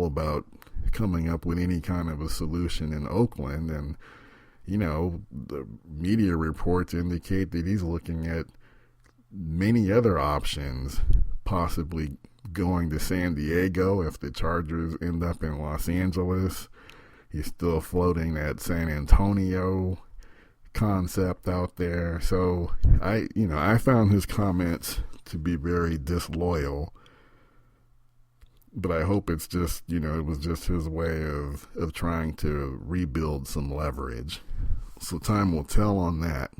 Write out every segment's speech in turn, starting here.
about coming up with any kind of a solution in Oakland. And, the media reports indicate that he's looking at many other options, possibly going to San Diego if the Chargers end up in Los Angeles. He's still floating that San Antonio concept out there. So I found his comments to be very disloyal, but I hope it's just, it was just his way of trying to rebuild some leverage. So time will tell on that.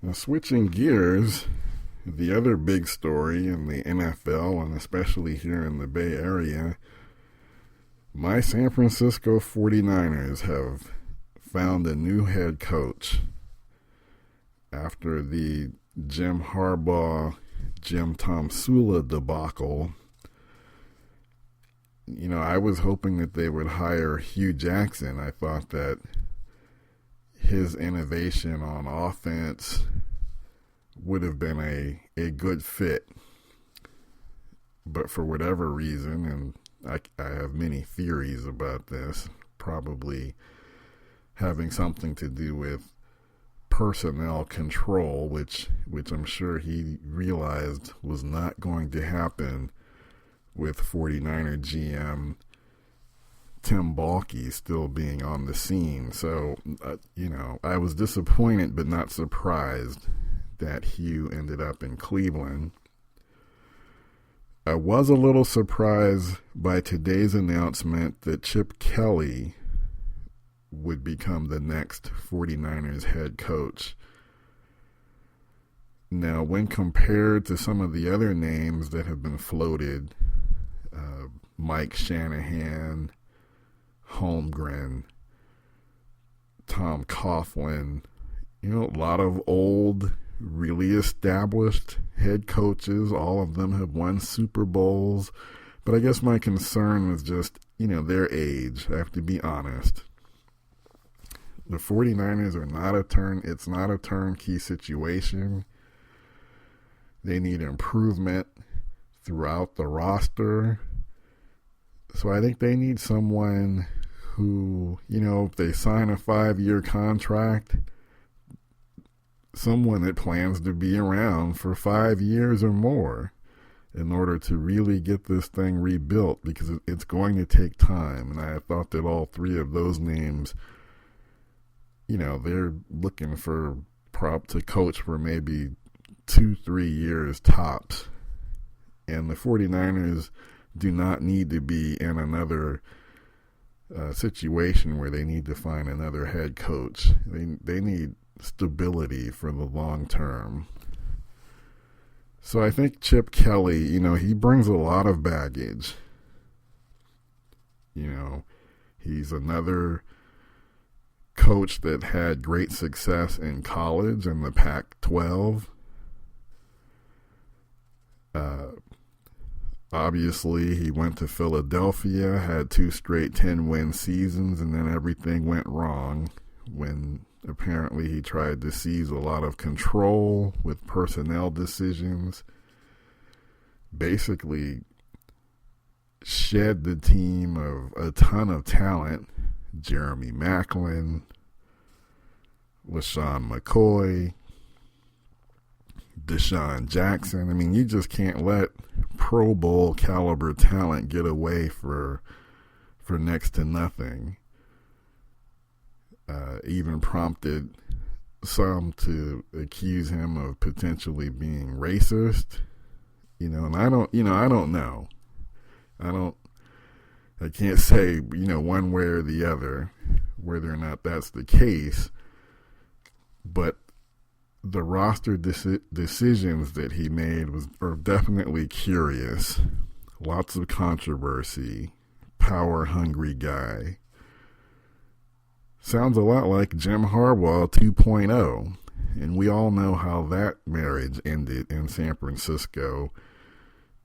Now, switching gears, the other big story in the NFL, and especially here in the Bay Area, my San Francisco 49ers have found a new head coach after the Jim Harbaugh, Jim Tomsula debacle. I was hoping that they would hire Hugh Jackson. I thought that his innovation on offense would have been a good fit. But for whatever reason, and I have many theories about this, probably having something to do with personnel control, which I'm sure he realized was not going to happen with 49er GM Tim Balke still being on the scene. So, I was disappointed but not surprised that Hugh ended up in Cleveland. I was a little surprised by today's announcement that Chip Kelly would become the next 49ers head coach. Now, when compared to some of the other names that have been floated, Mike Shanahan, Holmgren, Tom Coughlin, a lot of old, really established head coaches. All of them have won Super Bowls. But I guess my concern was just, their age. I have to be honest. The 49ers it's not a turnkey situation. They need improvement throughout the roster. So I think they need someone who, if they sign a 5-year contract, someone that plans to be around for 5 years or more in order to really get this thing rebuilt, because it's going to take time. And I thought that all three of those names, they're looking for to coach for maybe 2-3 years tops. And the 49ers do not need to be in another situation where they need to find another head coach. They need stability for the long term. So I think Chip Kelly, he brings a lot of baggage. He's another coach that had great success in college in the Pac-12. Obviously, he went to Philadelphia, had 2 straight 10-win seasons, and then everything went wrong when apparently he tried to seize a lot of control with personnel decisions. Basically shed the team of a ton of talent. Jeremy Maclin, LaShawn McCoy, Deshaun Jackson. I mean, you just can't let Pro Bowl caliber talent get away for next to nothing. Even prompted some to accuse him of potentially being racist. And I don't know. I can't say, one way or the other whether or not that's the case. But the roster decisions that he made are definitely curious. Lots of controversy. Power-hungry guy. Sounds a lot like Jim Harbaugh 2.0. And we all know how that marriage ended in San Francisco,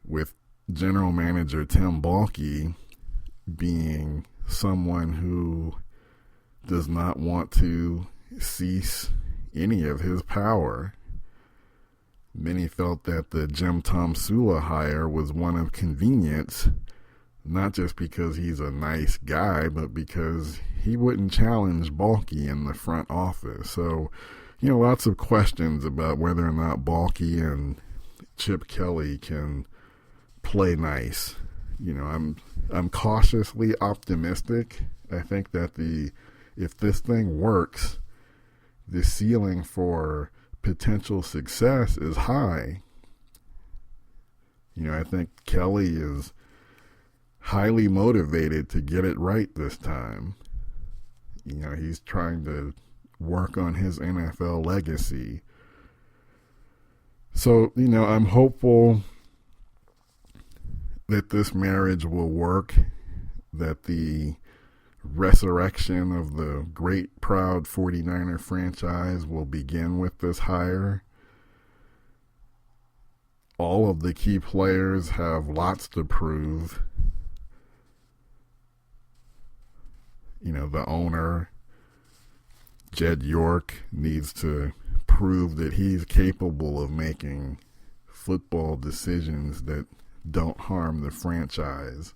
with general manager Tim Balke being someone who does not want to cease any of his power. Many felt that the Jim Tom Sula hire was one of convenience, not just because he's a nice guy, but because he wouldn't challenge Balky in the front office. So, lots of questions about whether or not Balky and Chip Kelly can play nice. I'm cautiously optimistic. I think that if this thing works, the ceiling for potential success is high. I think Kelly is highly motivated to get it right this time. He's trying to work on his NFL legacy. So, I'm hopeful that this marriage will work, that the resurrection of the great, proud 49er franchise will begin with this hire. All of the key players have lots to prove. The owner, Jed York, needs to prove that he's capable of making football decisions that don't harm the franchise.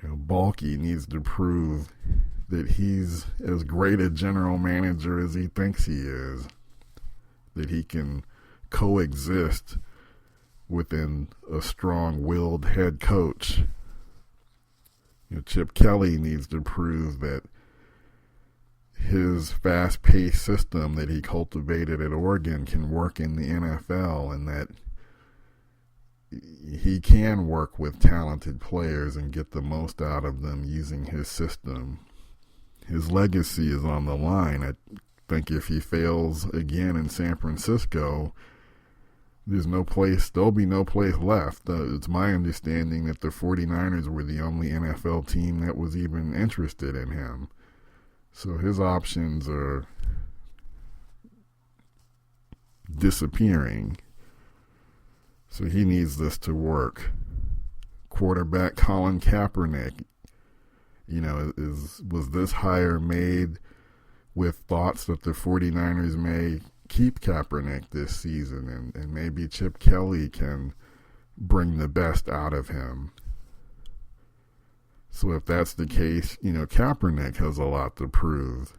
Balky needs to prove that he's as great a general manager as he thinks he is, that he can coexist within a strong-willed head coach. Chip Kelly needs to prove that his fast-paced system that he cultivated at Oregon can work in the NFL, and that he can work with talented players and get the most out of them using his system. His legacy is on the line. I think if he fails again in San Francisco, there'll be no place left. It's my understanding that the 49ers were the only NFL team that was even interested in him. So his options are disappearing. So he needs this to work. Quarterback Colin Kaepernick, was this hire made with thoughts that the 49ers may keep Kaepernick this season, and maybe Chip Kelly can bring the best out of him? So if that's the case, Kaepernick has a lot to prove.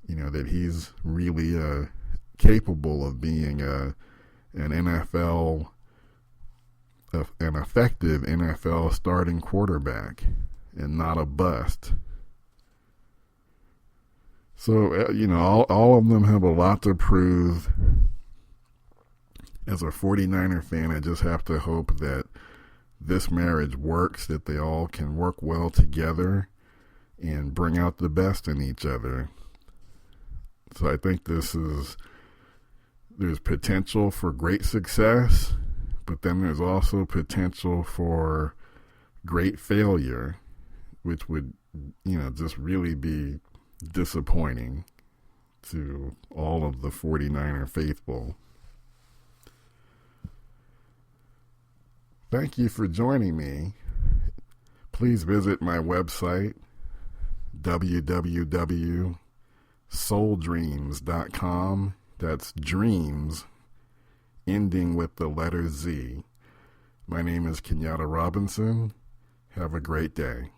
That he's really capable of being an effective NFL starting quarterback and not a bust. So, all of them have a lot to prove. As a 49er fan, I just have to hope that this marriage works, that they all can work well together and bring out the best in each other. So I think there's potential for great success, but then there's also potential for great failure, which would, just really be disappointing to all of the 49er faithful. Thank you for joining me. Please visit my website, www.souldreams.com. That's dreams, ending with the letter Z. My name is Kenyatta Robinson. Have a great day.